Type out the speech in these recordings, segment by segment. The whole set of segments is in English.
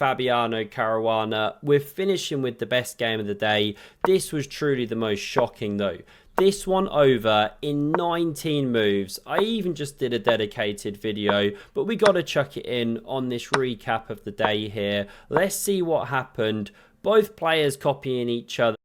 Fabiano Caruana. We're finishing with the best game of the day. This was truly the most shocking though. This one over in 19 moves. I even just did a dedicated video, but we got to chuck it in on this recap of the day here. Let's see what happened. Both players copying each other.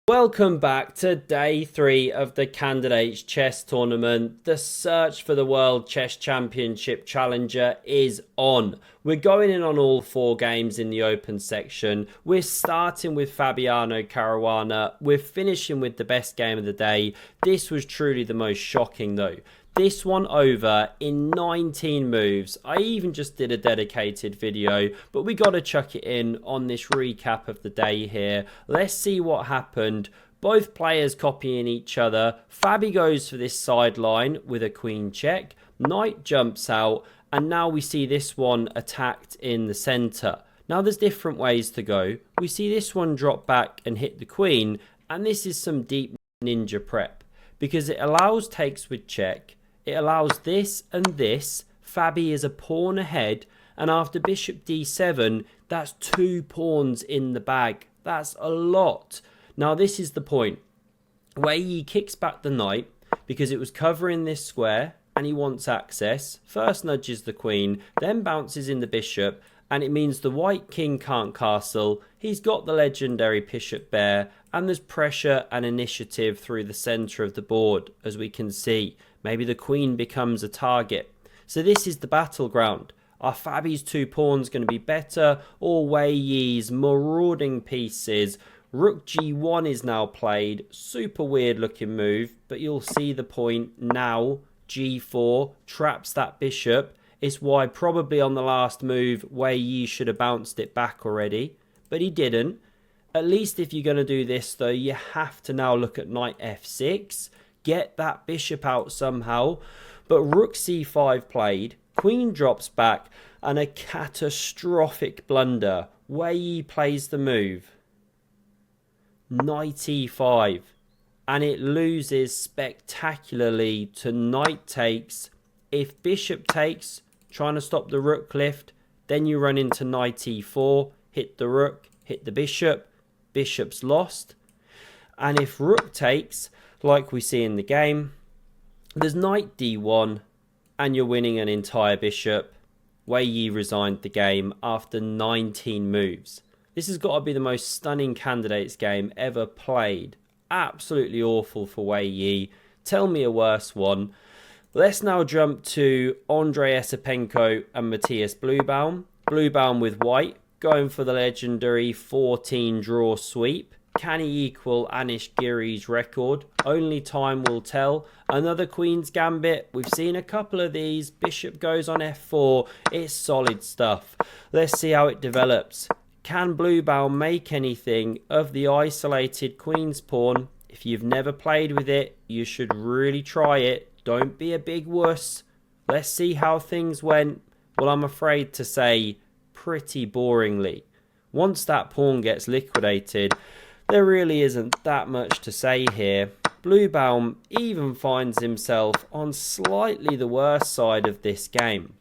Welcome back to day 3 of the Candidates Chess Tournament. The search for the World Chess Championship Challenger is on. We're going in on all 4 games in the open section. We're starting with Fabiano Caruana. We're finishing with the best game of the day. This was truly the most shocking though. This one over in 19 moves. I even just did a dedicated video, but we got to chuck it in on this recap of the day here. Let's see what happened. Both players copying each other. Fabi goes for this sideline with a queen check. Knight jumps out, and now we see this one attacked in the center. Now there's different ways to go. We see this one drop back and hit the queen, and this is some deep ninja prep because it allows takes with check. It allows this and this. Fabi is a pawn ahead, and after bishop d7, that's 2 pawns in the bag. That's a lot. Now this is the point. Wei Yi kicks back the knight because it was covering this square and he wants access. First nudges the queen, then bounces in the bishop, and it means the white king can't castle. He's got the legendary bishop bear, and there's pressure and initiative through the center of the board, as we can see. Maybe the queen becomes a target. So this is the battleground. Are Fabi's 2 pawns going to be better, or Wei Yi's marauding pieces? Rook g1 is now played. Super weird looking move, but you'll see the point now. g4 traps that bishop. It's why probably on the last move Wei Yi should have bounced it back already, but he didn't. At least if you're going to do this though, you have to now look at knight f6. Get that bishop out somehow. But rook c5 played. Queen drops back, and a catastrophic blunder. Wei Yi plays the move. Knight e5. And it loses spectacularly to knight takes. If bishop takes, trying to stop the rook lift, then you run into knight e4, hit the rook, hit the bishop. Bishop's lost. And if rook takes, like we see in the game, there's knight d1 and you're winning an entire bishop. Wei Yi resigned the game after 19 moves. This has got to be the most stunning candidates game ever played. Absolutely awful for Wei Yi. Tell me a worse one. Let's now jump to Andrei Esipenko and Matthias Bluebaum. Bluebaum with white, going for the legendary 14 draw sweep. Can he equal Anish Giri's record? Only time will tell. Another Queen's Gambit. We've seen a couple of these. Bishop goes on f4. It's solid stuff. Let's see how it develops. Can Bluebaum make anything of the isolated Queen's pawn? If you've never played with it, you should really try it. Don't be a big wuss. Let's see how things went. Well, I'm afraid to say pretty boringly. Once that pawn gets liquidated, there really isn't that much to say here. Bluebaum even finds himself on slightly the worse side of this game.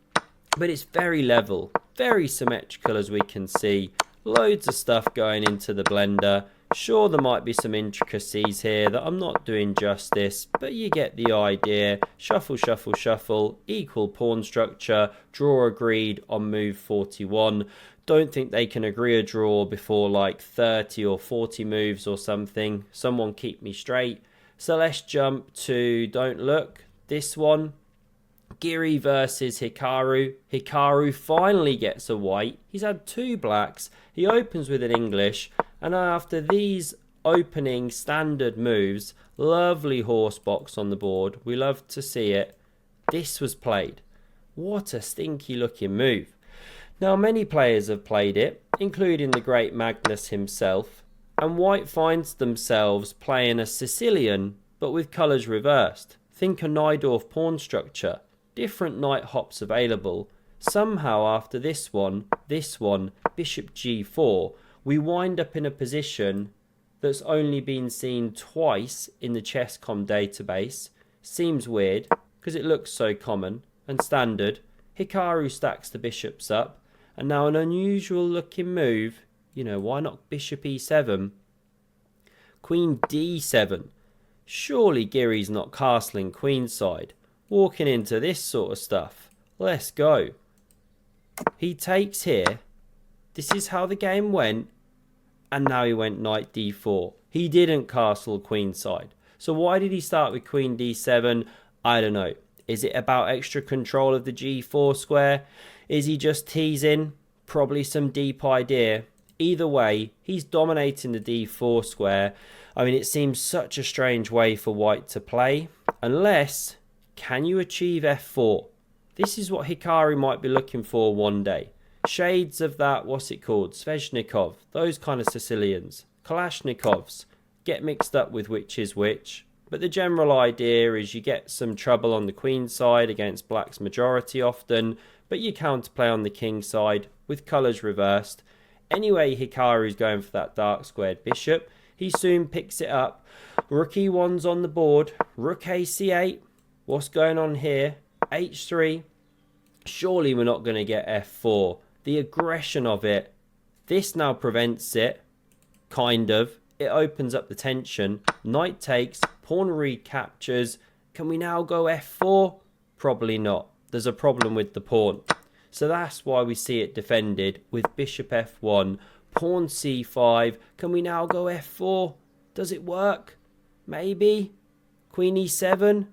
But it's very level, very symmetrical as we can see. Loads of stuff going into the blender. Sure, there might be some intricacies here that I'm not doing justice, but you get the idea. Shuffle, shuffle, shuffle, equal pawn structure, draw agreed on move 41. Don't think they can agree a draw before like 30 or 40 moves or something. Someone keep me straight. So let's jump to Don't Look. This one. Giri versus Hikaru. Hikaru finally gets a white. He's had 2 blacks. He opens with an English. And after these opening standard moves, lovely horse box on the board. We love to see it. This was played. What a stinky looking move. Now many players have played it, including the great Magnus himself. And white finds themselves playing a Sicilian, but with colours reversed. Think a Najdorf pawn structure. Different knight hops available. Somehow after this one, bishop g4, we wind up in a position that's only been seen twice in the Chess.com database. Seems weird, because it looks so common and standard. Hikaru stacks the bishops up, And now an unusual looking move, you know, why not bishop e7? Queen d7. Surely Giri's not castling queenside. Walking into this sort of stuff. Let's go. He takes here. This is how the game went. And now he went knight d4. He didn't castle queenside. So why did he start with queen d7? I don't know. Is it about extra control of the g4 square? Is he just teasing? Probably some deep idea. Either way, he's dominating the d4 square. I mean, it seems such a strange way for white to play. Unless, can you achieve f4? This is what Hikaru might be looking for one day. Shades of that, what's it called? Sveshnikov. Those kind of Sicilians. Kalashnikovs. Get mixed up with which is which. But the general idea is you get some trouble on the queen side against black's majority often, but you counterplay on the king side with colours reversed. Anyway, Hikaru's going for that dark squared bishop. He soon picks it up. Rook e1's on the board. Rook a c8. What's going on here? h3. Surely we're not going to get f4. The aggression of it. This now prevents it. Kind of. It opens up the tension. Knight takes. Pawn recaptures. Can we now go f4? Probably not. There's a problem with the pawn. So that's why we see it defended with bishop f1. Pawn c5. Can we now go f4? Does it work? Maybe. Queen e7.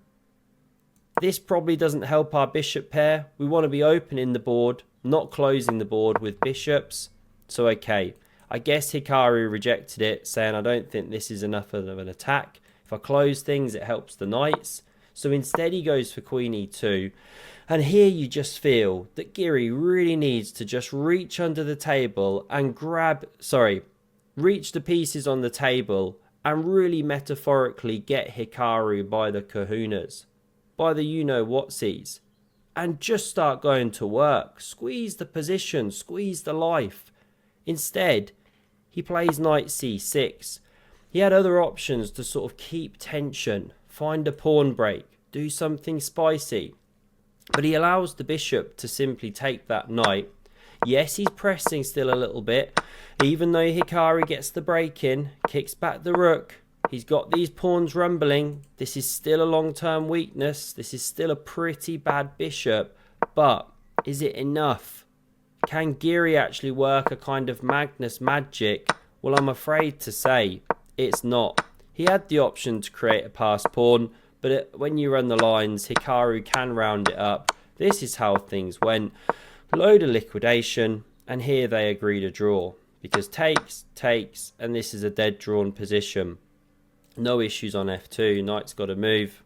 This probably doesn't help our bishop pair. We want to be opening the board, not closing the board with bishops. So okay, I guess Hikaru rejected it, saying I don't think this is enough of an attack. If I close things, it helps the knights. So instead he goes for queen e2. And here you just feel that Giri really needs to just reach under the table and reach the pieces on the table and really metaphorically get Hikaru by the kahunas, by the you-know-whatsies, and just start going to work. Squeeze the position, squeeze the life. Instead, he plays knight c6. He had other options to sort of keep tension, find a pawn break, do something spicy. But he allows the bishop to simply take that knight. Yes, he's pressing still a little bit. Even though Hikaru gets the break in, kicks back the rook. He's got these pawns rumbling. This is still a long-term weakness. This is still a pretty bad bishop. But is it enough? Can Giri actually work a kind of Magnus magic? Well, I'm afraid to say it's not. He had the option to create a passed pawn. But when you run the lines, Hikaru can round it up. This is how things went. Load of liquidation. And here they agreed a draw. Because takes, and this is a dead drawn position. No issues on f2. Knight's got to move.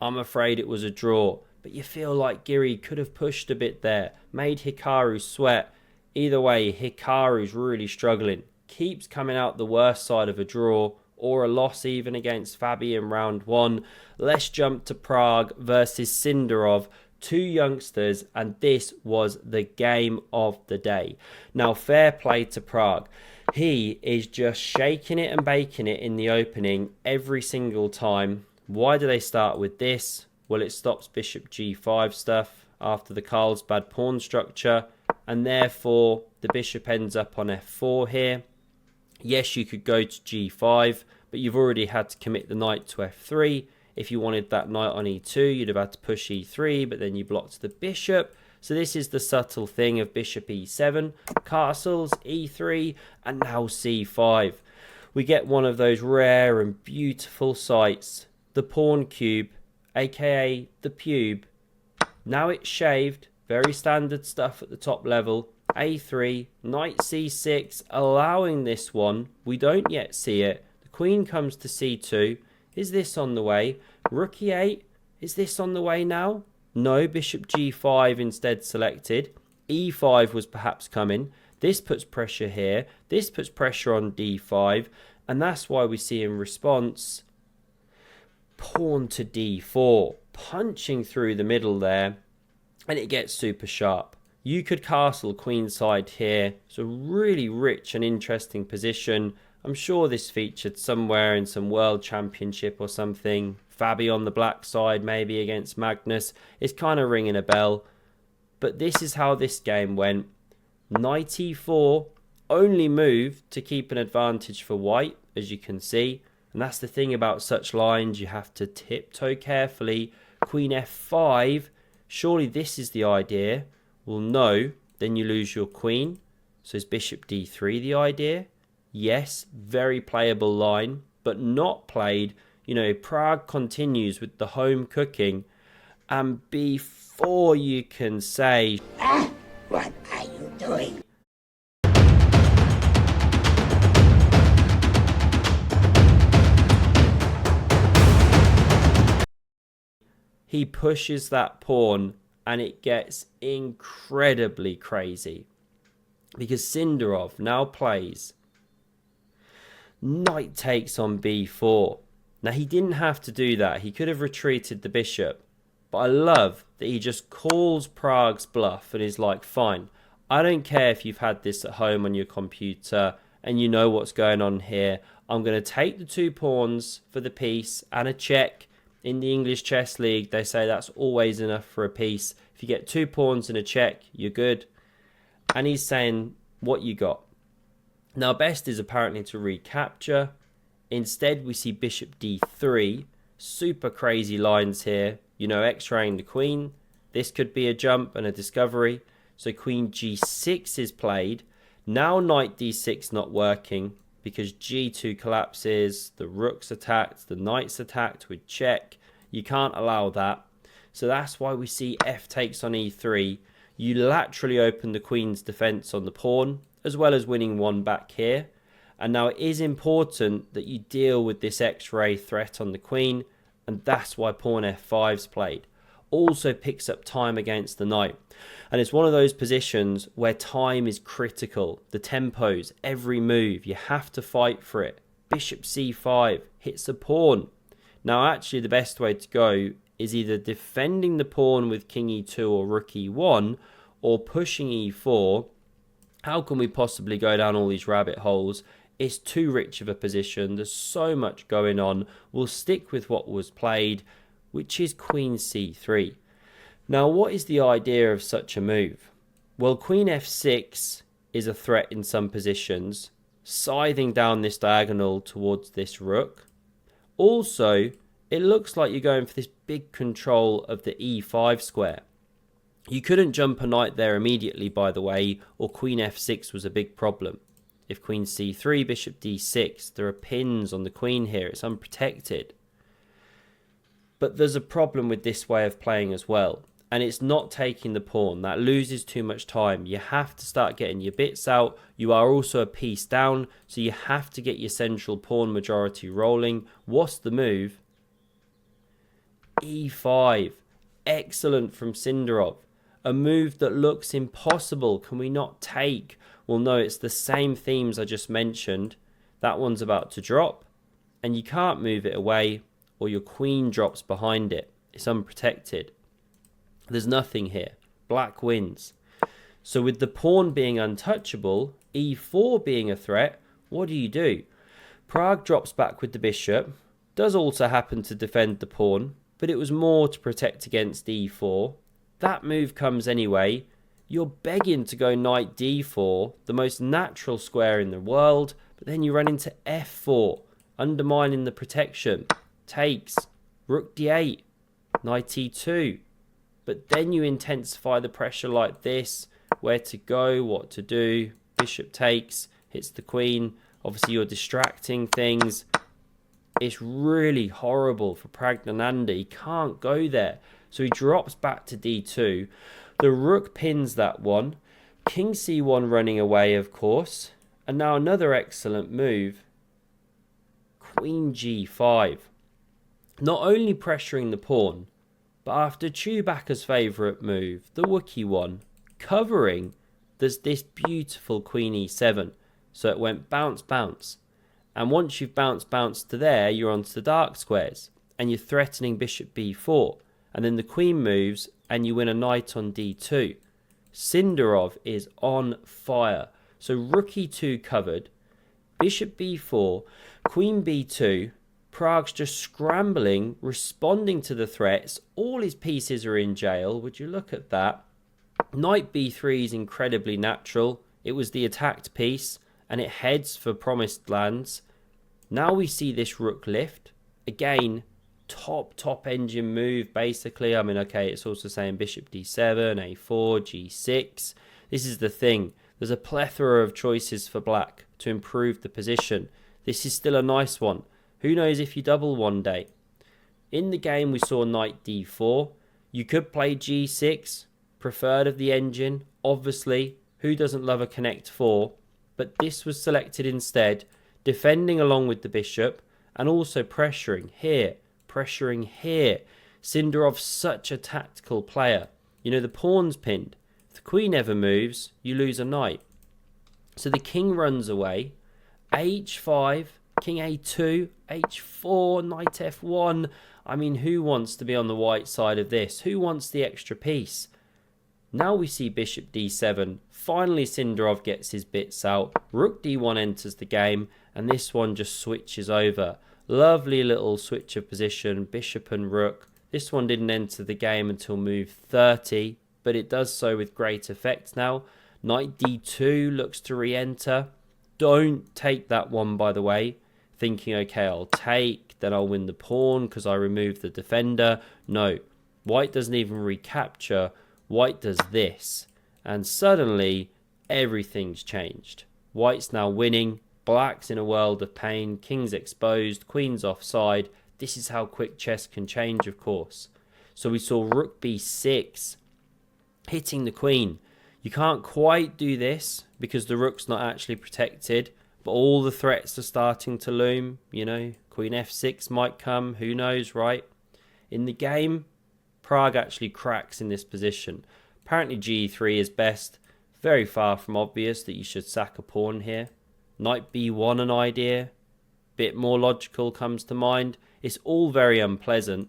I'm afraid it was a draw. But you feel like Giri could have pushed a bit there. Made Hikaru sweat. Either way, Hikaru's really struggling. Keeps coming out the worst side of a draw. Or a loss even against Fabi in round 1. Let's jump to Prague versus Sindarov. Two youngsters, and this was the game of the day. Now, fair play to Prague. He is just shaking it and baking it in the opening every single time. Why do they start with this? Well, it stops bishop g5 stuff after the Carlsbad pawn structure, and therefore the bishop ends up on f4 here. Yes, you could go to g5, but you've already had to commit the knight to f3. If you wanted that knight on e2, you'd have had to push e3, but then you blocked the bishop. So this is the subtle thing of bishop e7, castles, e3, and now c5. We get one of those rare and beautiful sights, the pawn cube, aka the pube. Now it's shaved, very standard stuff at the top level. a3, knight c6, allowing this one. We don't yet see it. The queen comes to c2. Is this on the way? Rook e8. Is this on the way now? No, bishop g5 instead selected. e5 was perhaps coming. This puts pressure here. This puts pressure on d5. And that's why we see in response, pawn to d4. Punching through the middle there. And it gets super sharp. You could castle queenside here. It's a really rich and interesting position. I'm sure this featured somewhere in some world championship or something. Fabi on the black side, maybe against Magnus. It's kind of ringing a bell. But this is how this game went. Knight e4, only move to keep an advantage for white, as you can see. And that's the thing about such lines, you have to tiptoe carefully. Queen f5, surely this is the idea. Well, no, then you lose your queen. So is bishop d3 the idea? Yes, very playable line, but not played. You know, Prague continues with the home cooking. And before you can say, what are you doing? he pushes that pawn and it gets incredibly crazy. Because Sindarov now plays knight takes on b4. Now he didn't have to do that. He could have retreated the bishop. But I love that he just calls Prague's bluff and is like, fine, I don't care if you've had this at home on your computer and you know what's going on here. I'm going to take the 2 pawns for the piece and a check. In the English Chess League, they say that's always enough for a piece. If you get 2 pawns and a check, you're good. And he's saying, what you got? Now, best is apparently to recapture. Instead, we see bishop d3. Super crazy lines here. You know, x-raying the queen. This could be a jump and a discovery. So queen g6 is played. Now knight d6 not working because g2 collapses. The rook's attacked. The knight's attacked with check. You can't allow that. So that's why we see f takes on e3. You laterally open the queen's defense on the pawn, as well as winning one back here. And now it is important that you deal with this x-ray threat on the queen, and that's why pawn f5's played. Also picks up time against the knight. And it's one of those positions where time is critical. The tempos, every move, you have to fight for it. Bishop c5 hits a pawn. Now actually the best way to go is either defending the pawn with king e2 or rook e1, or pushing e4. How can we possibly go down all these rabbit holes? It's too rich of a position. There's so much going on. We'll stick with what was played, which is queen c3. Now, what is the idea of such a move? Well, queen f6 is a threat in some positions, scything down this diagonal towards this rook. Also, it looks like you're going for this big control of the e5 square. You couldn't jump a knight there immediately, by the way, or queen f6 was a big problem. If queen c3, bishop d6, there are pins on the queen here. It's unprotected. But there's a problem with this way of playing as well. And it's not taking the pawn. That loses too much time. You have to start getting your bits out. You are also a piece down, so you have to get your central pawn majority rolling. What's the move? e5. Excellent from Sindarov. A move that looks impossible. Can we not take? Well, no, it's the same themes I just mentioned. That one's about to drop, and you can't move it away, or your queen drops behind it. It's unprotected. There's nothing here. Black wins. So with the pawn being untouchable, e4 being a threat, what do? Prague drops back with the bishop. Does also happen to defend the pawn, but it was more to protect against e4. That move comes anyway. You're begging to go knight d4, the most natural square in the world, but then you run into f4, undermining the protection. Takes. Rook d8. Knight e2. But then you intensify the pressure like this. Where to go, what to do. Bishop takes, hits the queen. Obviously you're distracting things. It's really horrible for Pragnananda. He can't go there. So he drops back to d2. The rook pins that one. King c1 running away, of course. And now another excellent move. Queen g5. Not only pressuring the pawn, but after Chewbacca's favourite move, the Wookiee one, covering, there's this beautiful queen e7. So it went bounce, bounce. And once you've bounced to there, you're onto the dark squares. And you're threatening bishop b4. And then the queen moves and you win a knight on d2. Sindarov is on fire. So rook e2 covered, bishop b4, queen b2. Prague's just scrambling, responding to the threats. All his pieces are in jail. Would you look at that? Knight b3 is incredibly natural. It was the attacked piece, and it heads for promised lands. Now we see this rook lift. Again, top engine move, basically. I mean, okay, it's also saying bishop d7, a4, g6. This is the thing. There's a plethora of choices for black to improve the position. This is still a nice one. Who knows if you double one day. In the game, we saw knight d4. You could play g6, preferred of the engine. Obviously, who doesn't love a connect 4? But this was selected instead, defending along with the bishop and also pressuring here, pressuring here. Sindarov's such a tactical player. You know, the pawn's pinned. If the queen ever moves, you lose a knight. So the king runs away. h5, king a2, h4, knight f1. I mean, who wants to be on the white side of this? Who wants the extra piece? Now we see bishop d7. Finally, Sindarov gets his bits out. Rook d1 enters the game, and this one just switches over. Lovely little switch of position, bishop and rook. This one didn't enter the game until move 30, but it does so with great effect now. Knight d2 looks to re-enter. Don't take that one, by the way, thinking, okay, I'll take, then I'll win the pawn because I removed the defender. No, white doesn't even recapture. White does this, and suddenly everything's changed. White's now winning. Black's in a world of pain. King's exposed. Queen's offside. This is how quick chess can change, of course. So we saw rook b6 hitting the queen. You can't quite do this because the rook's not actually protected, but all the threats are starting to loom. You know, queen f6 might come. Who knows, right? In the game, Prague actually cracks in this position. Apparently g3 is best. Very far from obvious that you should sack a pawn here. Knight b1 an idea. Bit more logical comes to mind. It's all very unpleasant.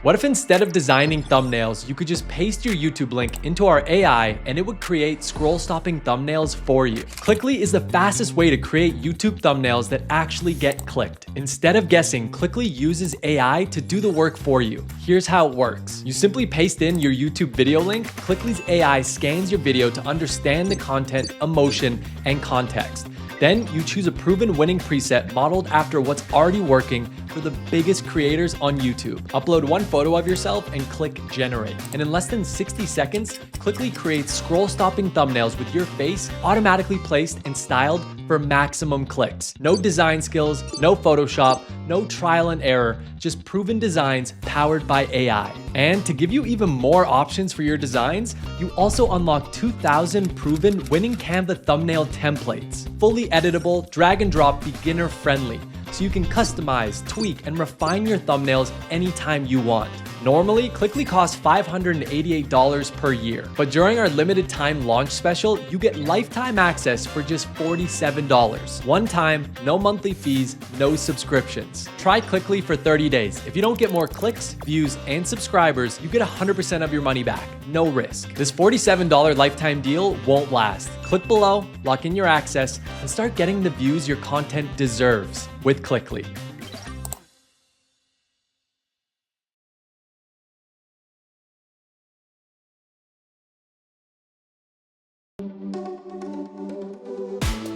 What if instead of designing thumbnails, you could just paste your YouTube link into our AI and it would create scroll-stopping thumbnails for you? Clickly is the fastest way to create YouTube thumbnails that actually get clicked. Instead of guessing, Clickly uses AI to do the work for you. Here's how it works. You simply paste in your YouTube video link. Clickly's AI scans your video to understand the content, emotion, and context. Then you choose a proven winning preset modeled after what's already working for the biggest creators on YouTube. Upload one photo of yourself and click generate. And in less than 60 seconds, Clickly creates scroll-stopping thumbnails with your face automatically placed and styled for maximum clicks. No design skills, no Photoshop, no trial and error, just proven designs powered by AI. And to give you even more options for your designs, you also unlock 2,000 proven winning Canva thumbnail templates. Fully editable, drag and drop, beginner friendly. So you can customize, tweak, and refine your thumbnails anytime you want. Normally, Clickly costs $588 per year, but during our limited time launch special, you get lifetime access for just $47. One time, no monthly fees, no subscriptions. Try Clickly for 30 days. If you don't get more clicks, views, and subscribers, you get 100% of your money back. No risk. This $47 lifetime deal won't last. Click below, lock in your access, and start getting the views your content deserves with Clickly.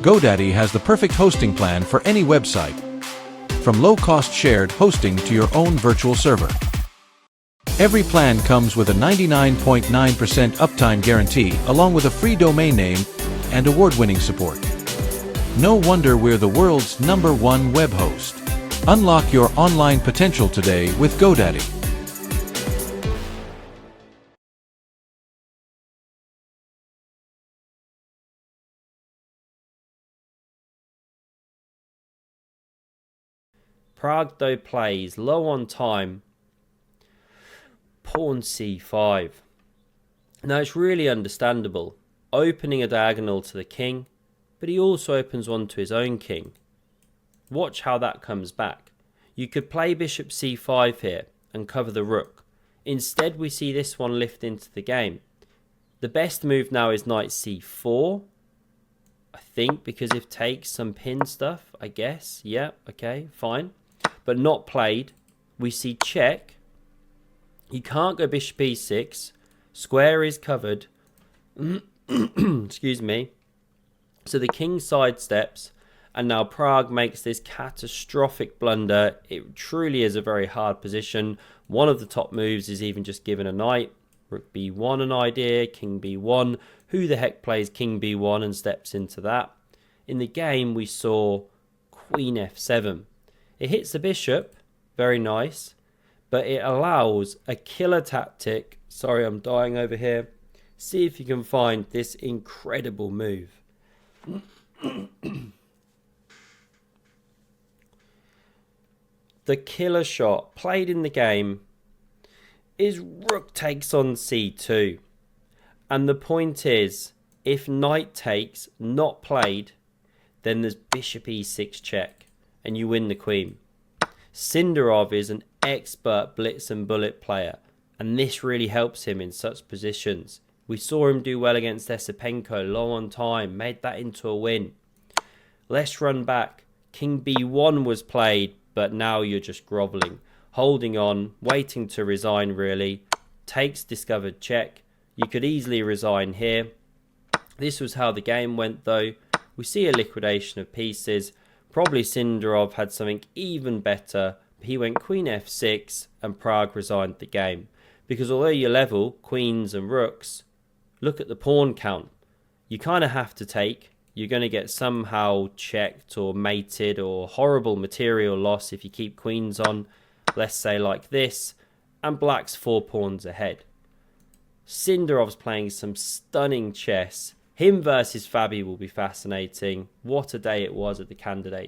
GoDaddy has the perfect hosting plan for any website. From low-cost shared hosting to your own virtual server. Every plan comes with a 99.9% uptime guarantee along with a free domain name and award-winning support. No wonder we're the world's #1 web host. Unlock your online potential today with GoDaddy. Prague though plays low on time. Pawn c5. Now it's really understandable. Opening a diagonal to the king, but he also opens one to his own king. Watch how that comes back. You could play bishop c5 here and cover the rook. Instead we see this one lift into the game. The best move now is knight c4. I think because if takes some pin stuff, I guess. Yeah, okay, fine. But not played. We see check. You can't go bishop e6 Square is covered. Excuse me. So the king sidesteps, and now Prague makes this catastrophic blunder. It truly is a very hard position. One of the top moves is even just given a knight. Rook b1 an idea, king b1. Who the heck plays king b1 and steps into that? In the game, we saw queen f7. It hits the bishop, very nice, but it allows a killer tactic. Sorry, I'm dying over here. See if you can find this incredible move. The killer shot played in the game is rook takes on c2. And the point is, if knight takes not played, then there's bishop e6 check and you win the queen. Sindarov is an expert blitz and bullet player, and this really helps him in such positions. We saw him do well against Esipenko, low on time, made that into a win. Let's run back. King b1 was played, but now you're just grovelling, holding on, waiting to resign really. Takes discovered check. You could easily resign here. This was how the game went though. We see a liquidation of pieces. Probably Sindarov had something even better. He went queen f6 and Prague resigned the game. Because although you level queens and rooks, look at the pawn count. You kind of have to take. You're going to get somehow checked or mated or horrible material loss if you keep queens on. Let's say like this. And black's 4 pawns ahead. Sindarov's playing some stunning chess. Him versus Fabi will be fascinating. What a day it was at the candidate